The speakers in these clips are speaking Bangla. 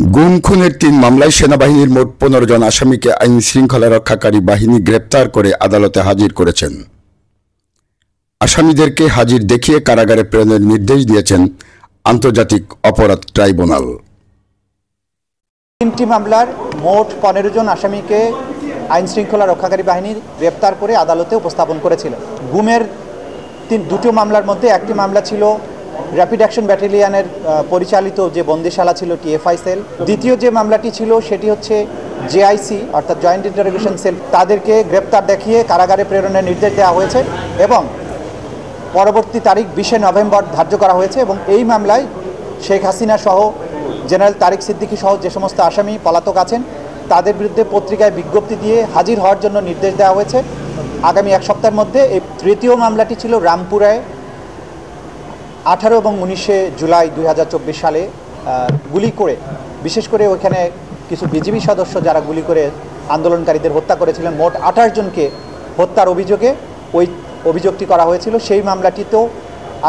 গুম খুনের ৩ মামলায় সেনাবাহিনীর মোট ১৫ জন আসামিকে আইন শৃঙ্খলা রক্ষাকারী বাহিনী গ্রেপ্তার করে আদালতে হাজির করেছেন। আসামিদেরকে হাজির দেখিয়ে কারাগারে প্রেরণের নির্দেশ দিয়েছেন আন্তর্জাতিক অপরাধ ট্রাইব্যুনাল। ৩টি মামলার মোট ১৫ জন আসামিকে আইন শৃঙ্খলা রক্ষাকারী বাহিনী গ্রেপ্তার করে আদালতে উপস্থাপন করেছিল। গুমের দুটো মামলার মধ্যে একটি মামলা ছিল র্যাপিড অ্যাকশন ব্যাটালিয়নের পরিচালিত যে বন্দিশালা ছিল টিএফআই সেল। দ্বিতীয় যে মামলাটি ছিল সেটি হচ্ছে জেআইসি অর্থাৎ জয়েন্ট ইন্টারোগেশন সেল। তাদেরকে গ্রেপ্তার দেখিয়ে কারাগারে প্রেরণের নির্দেশ দেওয়া হয়েছে এবং পরবর্তী তারিখ ২০শে নভেম্বর ধার্য করা হয়েছে। এবং এই মামলায় শেখ হাসিনা সহ জেনারেল তারিক সিদ্দিকী সহ যে সমস্ত আসামি পলাতক আছেন তাদের বিরুদ্ধে পত্রিকায় বিজ্ঞপ্তি দিয়ে হাজির হওয়ার জন্য নির্দেশ দেওয়া হয়েছে আগামী এক সপ্তাহের মধ্যে। এই তৃতীয় মামলাটি ছিল রামপুরায় ১৮ এবং ১৯শে জুলাই ২০২৪ সালে গুলি করে, বিশেষ করে ওইখানে কিছু বিজিবি সদস্য যারা গুলি করে আন্দোলনকারীদের হত্যা করেছিলেন, মোট ২৮ জনকে হত্যার অভিযোগে ওই অভিযোগটি করা হয়েছিল। সেই মামলাটিতেও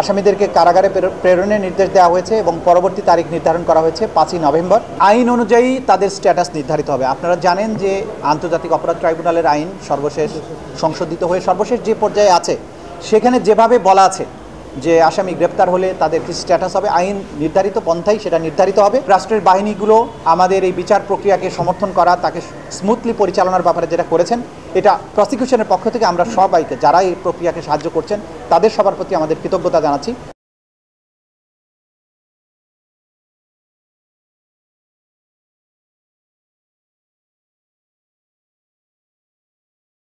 আসামিদেরকে কারাগারে প্রেরণের নির্দেশ দেওয়া হয়েছে এবং পরবর্তী তারিখ নির্ধারণ করা হয়েছে ৫ই নভেম্বর। আইন অনুযায়ী তাদের স্ট্যাটাস নির্ধারিত হবে। আপনারা জানেন যে আন্তর্জাতিক অপরাধ ট্রাইব্যুনালের আইন সর্বশেষ সংশোধিত হয়ে সর্বশেষ যে পর্যায়ে আছে সেখানে যেভাবে বলা আছে যে আসামি গ্রেপ্তার হলে তাদের কি স্ট্যাটাস হবে, আইন নির্ধারিত পন্থাই সেটা নির্ধারিত হবে। রাষ্ট্রের বাহিনীগুলো আমাদের এই বিচার প্রক্রিয়াকে সমর্থন করা, তাকে স্মুথলি পরিচালনার ব্যাপারে যেটা করেছেন, এটা প্রসিকিউশনের পক্ষ থেকে আমরা সবাইকে যারা এই প্রক্রিয়াকে সাহায্য করছেন তাদের সবার প্রতি আমাদের কৃতজ্ঞতা জানাচ্ছি।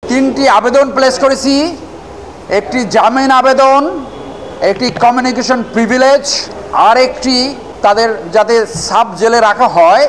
তিনটি আবেদন প্লেস করেছি, একটি জামিন আবেদন, একটি কমিউনিকেশন প্রিভিলেজ, আর একটি তাদের যাতে সাব জেলে রাখা হয়